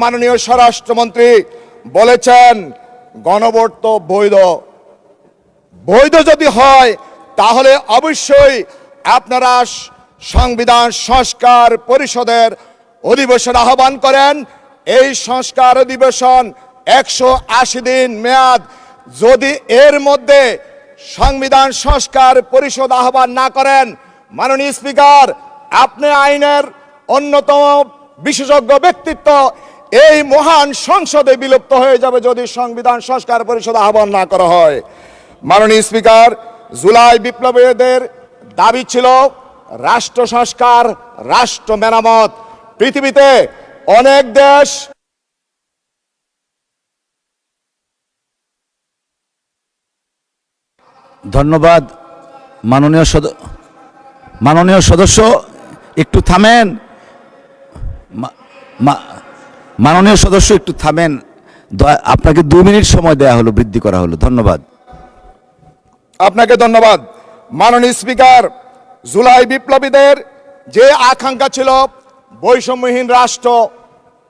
মাননীয় স্বরাষ্ট্রমন্ত্রী বলেছেন গণভোট তো বৈধ। বৈধ যদি হয় তাহলে অবশ্যই আপনারা সংবিধান সংস্কার পরিষদের অধিবেশন আহ্বান করেন। এই সংস্কার অধিবেশন 180 দিন মেয়াদ। যদি এর মধ্যে সংবিধান সংস্কার পরিষদ আহ্বান না করেন, মাননীয় স্পিকার, আপনি আইনের অন্যতম বিশেষজ্ঞ ব্যক্তিত্ব এই মহান সংসদে বিলুপ্ত হয়ে যাবে যদি সংবিধান সংস্কার পরিষদ আহ্বান না করা হয়। মাননীয় স্পিকার, জুলাই বিপ্লবীদের দাবি ছিল রাষ্ট্র সংস্কার, রাষ্ট্র মেরামত। পৃথিবীতে অনেক দেশ ধন্যবাদ। মাননীয় সদস্য একটু থামেন। মাননীয় সদস্য একটু থামেন। আপনাকে 2 মিনিট সময় দেয়া হলো, বৃদ্ধি করা হলো। ধন্যবাদ। আপনাকে ধন্যবাদ। মাননীয় স্পিকার, জুলাই বিপ্লবীদের যে আকাঙ্ক্ষা ছিল বৈষম্যহীন রাষ্ট্র,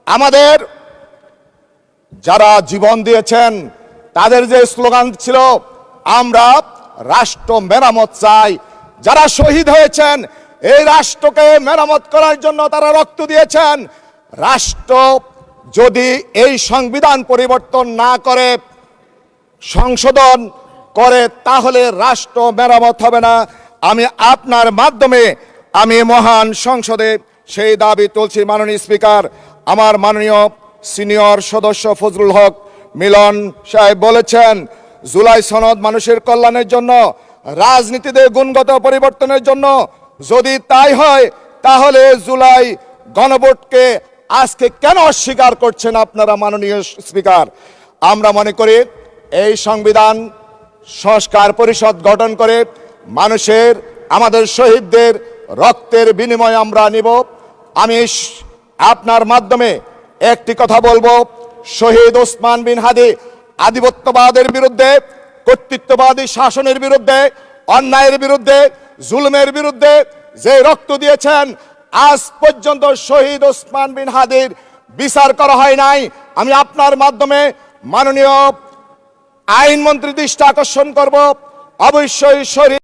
আমাদের যারা জীবন দিয়েছেন তাদের যে স্লোগান ছিল আমরা রাষ্ট্র মেরামত চাই, যারা শহীদ হয়েছেন এই রাষ্ট্রকে মেরামত করার জন্য তারা রক্ত দিয়েছেন। রাষ্ট্র যদি এই সংবিধান পরিবর্তন না করে, সংশোধন করে, তাহলে রাষ্ট্র মেরামত হবে না। আমি আপনার মাধ্যমে আমি মহান সংসদে সেই দাবি তুলছি। মাননীয় স্পিকার, আমার মাননীয় সিনিয়র সদস্য ফজলুল হক মিলন সাহেব বলেছেন জুলাই সনদ মানুষের কল্যাণের জন্য, রাজনীতিতে গুণগত পরিবর্তনের জন্য। যদি তাই হয় তাহলে জুলাই গণভোটকে আজকে কেন অস্বীকার করছেন আপনারা? মাননীয় স্পিকার, আমরা মনে করি এই সংবিধান সংস্কার পরিষদ গঠন করে মানুষের, আমাদের শহীদদের রক্তের বিনিময় আমরা নিব। আমি আপনার মাধ্যমে একটি কথা বলবো, শহীদ ওসমান বিন হাদি আধিপত্যবাদের বিরুদ্ধে, কর্তৃত্ববাদী শাসনের বিরুদ্ধে, অন্যায়ের বিরুদ্ধে, জুলুমের বিরুদ্ধে যে রক্ত দিয়েছেন, আজ পর্যন্ত শহীদ ওসমান বিন হাদির বিচার করা হয় নাই। আমি আপনার মাধ্যমে মাননীয় আইনমন্ত্রী দৃষ্টি আকর্ষণ করব, অবশ্যই শহীদ